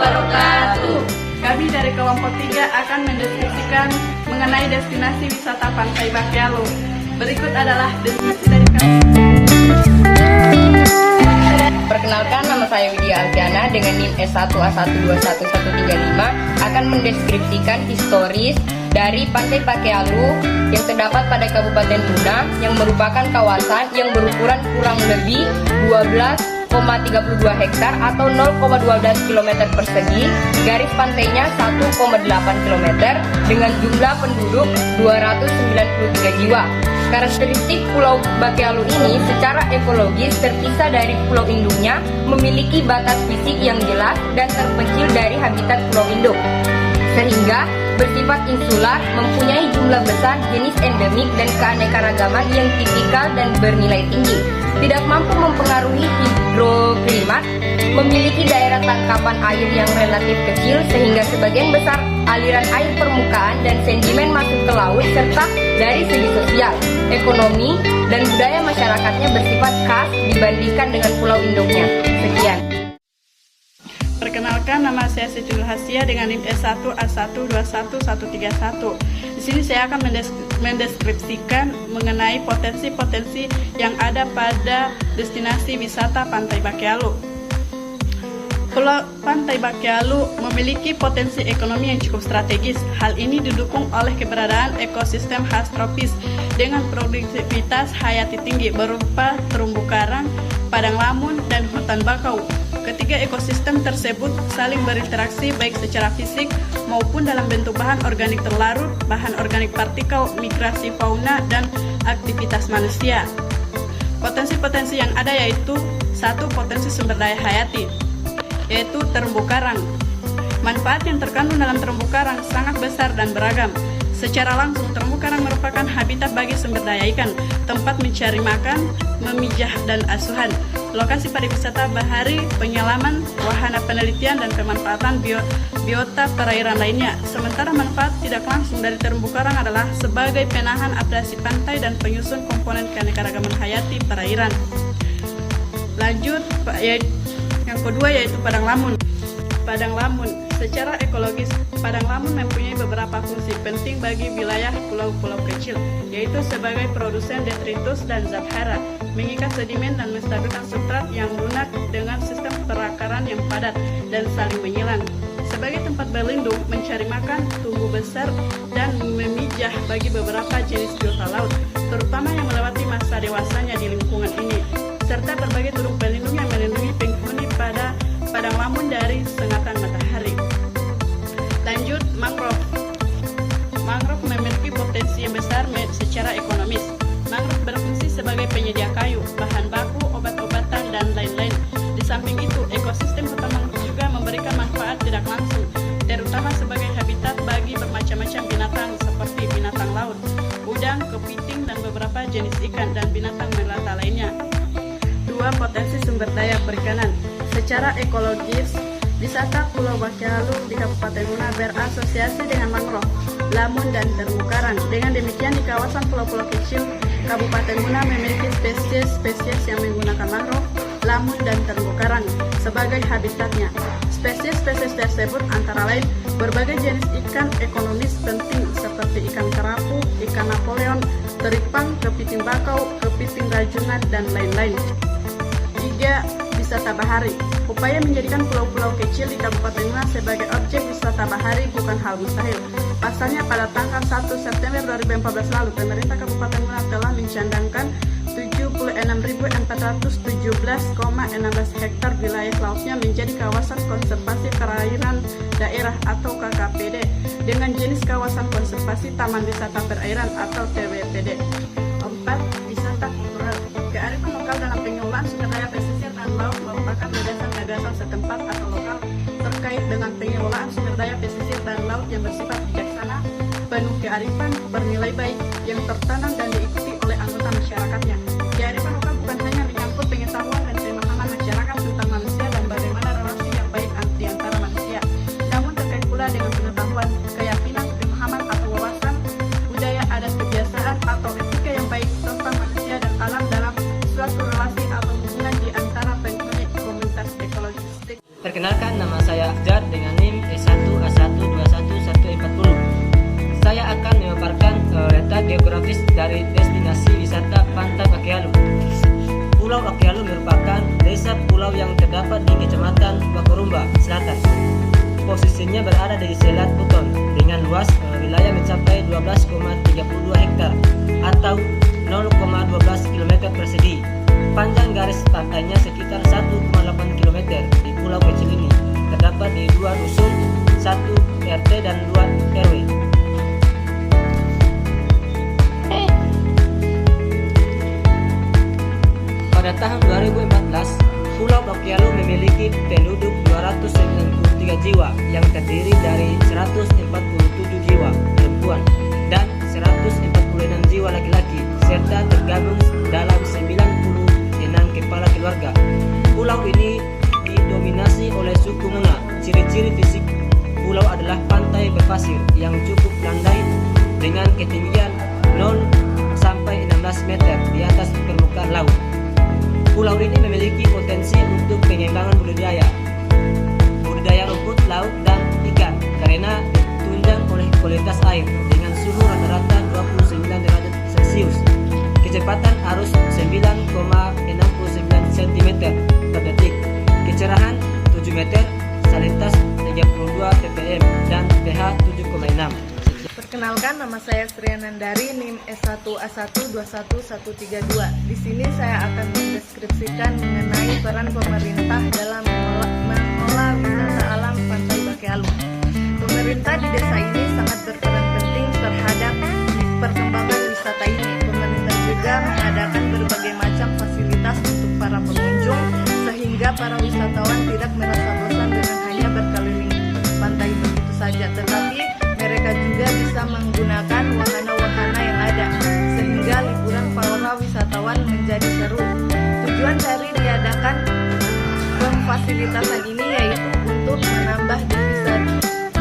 wabarakatuh. Kami dari kelompok 3 akan mendeskripsikan mengenai destinasi wisata Pantai Bakealo. Berikut adalah deskripsi dari kami. Perkenalkan, nama saya Widya Alfiana dengan NIM S1A1211135 akan mendeskripsikan historis dari Pantai Bakealo yang terdapat pada Kabupaten Muna, yang merupakan kawasan yang berukuran kurang lebih 12,32 hektar atau 0,12 km persegi. Garis pantainya 1,8 km dengan jumlah penduduk 293 jiwa. Karakteristik Pulau Bakealo ini secara ekologis terpisah dari pulau induknya, memiliki batas fisik yang jelas dan terpencil dari habitat pulau induk, sehingga bersifat insular, mempunyai jumlah besar jenis endemik dan keanekaragaman yang tipikal dan bernilai tinggi. Tidak mampu mempengaruhi hidroklimat, memiliki daerah tangkapan air yang relatif kecil sehingga sebagian besar aliran air permukaan dan sedimen masuk ke laut, serta dari segi sosial, ekonomi, dan budaya masyarakatnya bersifat khas dibandingkan dengan pulau induknya. Sekian. Perkenalkan, nama saya Siti Hasia dengan NIM S1A1211131. Di sini saya akan mendeskripsikan mengenai potensi-potensi yang ada pada destinasi wisata Pantai Bakealo. Pulau Pantai Bakealo memiliki potensi ekonomi yang cukup strategis. Hal ini didukung oleh keberadaan ekosistem khas tropis dengan produktivitas hayati tinggi berupa terumbu karang, padang lamun, dan hutan bakau. Ketiga ekosistem tersebut saling berinteraksi baik secara fisik maupun dalam bentuk bahan organik terlarut, bahan organik partikel, migrasi fauna, dan aktivitas manusia. Potensi-potensi yang ada yaitu: 1. Potensi sumber daya hayati, yaitu terumbu karang. Manfaat yang terkandung dalam terumbu karang sangat besar dan beragam. Secara langsung, terumbu karang merupakan habitat bagi sumber daya ikan, tempat mencari makan, memijah, dan asuhan, lokasi pariwisata bahari, penyelaman, wahana penelitian, dan pemanfaatan biota perairan lainnya. Sementara manfaat tidak langsung dari terumbu karang adalah sebagai penahan abrasi pantai dan penyusun komponen keanekaragaman hayati perairan. Lanjut, yang kedua yaitu padang lamun. Padang lamun, secara ekologis, padang lamun mempunyai beberapa fungsi penting bagi wilayah pulau-pulau kecil, yaitu sebagai produsen detritus dan zat hara, mengikat sedimen dan menstabilkan substrat yang lunak dengan sistem perakaran yang padat dan saling menyilang, sebagai tempat berlindung, mencari makan, tumbuh besar, dan memijah bagi beberapa jenis biota laut, terutama yang melewati masa dewasanya di lingkungan ini, serta berbagai turut berlindung yang melindungi penghuni pada padang lamun dari sengatan matahari. Lanjut, mangrove. Mangrove memiliki potensi yang besar secara ekonomis. Mangrove berfungsi sebagai penyedia kayu, bahan baku, obat-obatan, dan lain-lain. Di samping itu, ekosistem hutan mangrove juga memberikan manfaat tidak langsung, terutama sebagai habitat bagi bermacam-macam binatang seperti binatang laut, udang, kepiting, dan beberapa jenis ikan dan binatang melata lainnya. 2. Potensi sumber daya perikanan. Secara ekologis, wisata Pulau Bakealo di Kabupaten Muna berasosiasi dengan mangrove, lamun, dan terumbu karang. Dengan demikian, di kawasan pulau-pulau kecil Kabupaten Muna memiliki spesies-spesies yang menggunakan mangrove, lamun, dan terumbu karang sebagai habitatnya. Spesies-spesies tersebut antara lain berbagai jenis ikan ekonomis penting seperti ikan kerapu, ikan Napoleon, teripang, kepiting bakau, kepiting rajungan, dan lain-lain. 3. Wisata bahari. Upaya menjadikan pulau-pulau kecil di Kabupaten Muna sebagai objek wisata bahari bukan hal mustahil. Pasalnya, pada tanggal 1 September 2014 lalu, pemerintah Kabupaten Muna telah mencadangkan 76.417,16 hektar wilayah lautnya menjadi kawasan konservasi perairan daerah atau KKPD dengan jenis kawasan konservasi Taman Wisata Perairan atau TWPD. 4. Wisata kultural. Kearifan lokal dalam pengelolaan sumber daya pesisir dan laut merupakan gagasan setempat atau lokal terkait dengan pengelolaan sumber daya pesisir dan laut yang bersifat bijaksana, penuh kearifan, bernilai baik, yang tertanam dan diikuti oleh anggota masyarakatnya. Kearifan lokal bukan hanya menyangkut pengetahuan dan pemahaman masyarakat tentang manusia dan bagaimana relasi yang baik di antara manusia, namun terkait pula dengan pengetahuan, keyakinan, pemahaman atau wawasan, budaya, adat, kebiasaan, atau etika yang baik tentang manusia dan alam dalam suatu relasi atau hubungan di antara penghuni komunitas ekologis. Perkenalkan, nama saya Ahjar dengan NIM E1A1211140. Saya akan memaparkan letak geografis dari destinasi wisata Pantai Bakealu. Pulau Bakealu merupakan desa pulau yang terdapat di Kecamatan Bakorumba Selatan. Posisinya berada di Selat Buton dengan luas wilayah mencapai 12,32 hektar atau 0,12 km persegi. Panjang garis pantainya sekitar 1,8 km. Di pulau kecil ini terdapat di 2 dusun, 1 RT dan 2 RW. Pada tahun 2014, Pulau Bakealu memiliki penduduk 293 jiwa yang terdiri dari 147 jiwa perempuan dan 146 jiwa laki-laki serta tergabung dalam 96 kepala keluarga. Pulau ini didominasi oleh suku Muna. Ciri-ciri fisik pulau adalah pantai berpasir yang cukup landai dengan ketinggian 0 sampai 16 meter di atas permukaan laut. Pulau ini memiliki potensi untuk pengembangan budidaya rumput laut dan ikan karena ditunjang oleh kualitas air dengan suhu rata-rata 29 derajat Celcius, kecepatan arus 9,69 cm per detik, kecerahan 7 meter, salinitas 32 ppm dan pH 7,6. Perkenalkan, nama saya Sri Nandari, NIM S1A1211132. Di sini saya akan mendeskripsikan mengenai peran pemerintah dalam mengelola wisata alam Pantai Bakealu. Pemerintah di desa ini sangat berperan penting terhadap perkembangan wisata ini. Pemerintah juga mengadakan berbagai macam fasilitas untuk para pengunjung sehingga para wisatawan tidak merasa bosan dengan hanya berkeliling pantai begitu saja, tetapi mereka juga bisa menggunakan wahana-wahana yang ada sehingga liburan para wisatawan menjadi seru. Tujuan dari diadakan pemfasilitasan ini yaitu untuk menambah devisa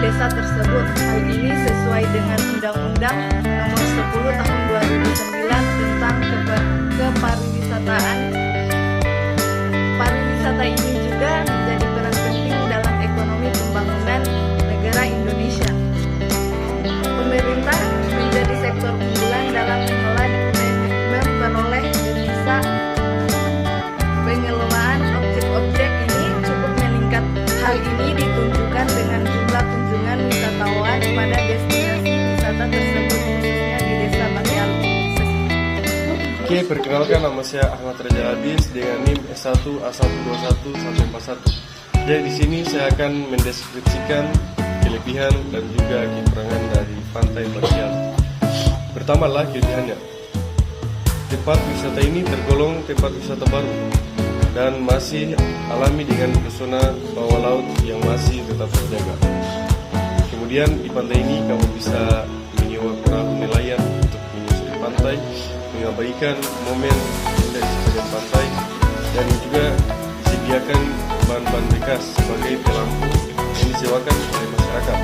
desa tersebut. Hal ini sesuai dengan Undang-Undang Nomor 10 Tahun 2009 tentang kepariwisataan. Pariwisata ini juga menjadi peran penting dalam ekonomi pembangunan negara Indonesia. Pemerintah menjadi sektor unggulan dalam memperoleh devisa. Pengelolaan objek-objek ini cukup meningkat. Hal ini ditunjukkan dengan jumlah kunjungan wisatawan pada destinasi wisata tersebut, khususnya di Desa Bakealu. Oke, perkenalkan, nama saya Ahmad Raja Abis dengan NIM S1A1211141. Jadi di sini saya akan mendeskripsikan kelebihan dan juga kekurangan dari Pantai Bakealu. Pertamalah kelebihannya. Tempat wisata ini tergolong tempat wisata baru dan masih alami dengan pesona bawah laut yang masih tetap terjaga. Kemudian di pantai ini kamu bisa menyewa perahu nelayan untuk menyusuri pantai, mengabadikan momen indah di sepanjang pantai, dan juga disediakan bahan-bahan bekas sebagai pelampung yang disewakan oleh masyarakat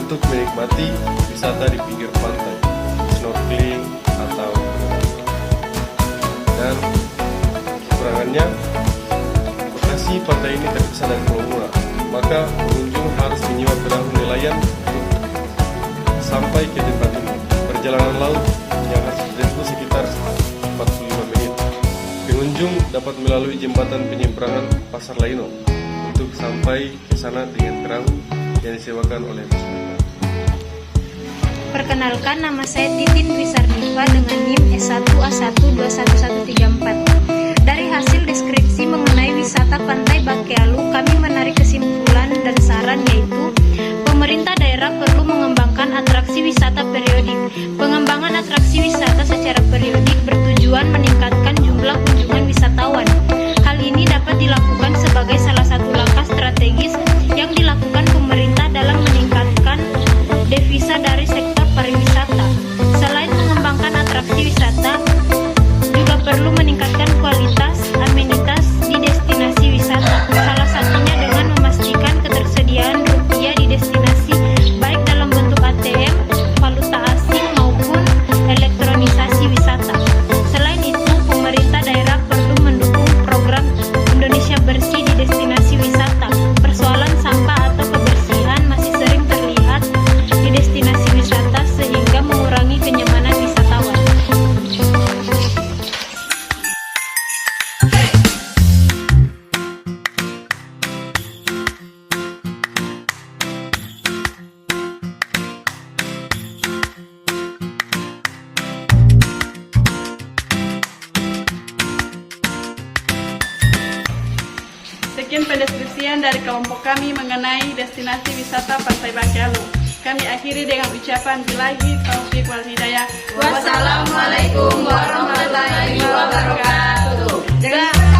untuk menikmati wisata di pinggir pantai, snorkeling atau dan kekurangannya, lokasi pantai ini terpisah dari Pulau Muna, maka pengunjung harus menyewa perahu nelayan untuk sampai ke tempat ini. Perjalanan laut yang harus ditempuh sekitar 45 menit. Pengunjung dapat melalui jembatan penyeberangan Pasar Laino untuk sampai ke sana dengan perahu yang disewakan oleh masyarakat. Perkenalkan, nama saya Titin Wisarnifa dengan NIM S1A1211134. Dari hasil deskripsi mengenai wisata Pantai Bakealu, kami menarik kesimpulan dan saran yaitu pemerintah daerah perlu mengembangkan atraksi wisata periodik. Pengembangan atraksi wisata secara periodik bertujuan meningkatkan jumlah kunjungan wisatawan. Hal ini dapat dilakukan sebagai salah satu langkah strategis yang dilakukan pemerintah dalam meningkatkan devisa dari sektor pariwisata. Selain mengembangkan atraksi wisata, juga perlu meningkatkan kualitas amenitas di destinasi wisata. Salah satunya dengan memastikan ketersediaan rupiah di destinasi, baik dalam bentuk ATM, valuta asing maupun elektronisasi wisata. Selain itu, pemerintah daerah perlu mendukung program Indonesia Bersih di kelompok kami mengenai destinasi wisata Pantai Bakealu. Kami akhiri dengan ucapan billahi taufiq wal hidayah. Wassalamualaikum warahmatullahi wabarakatuh. Jangan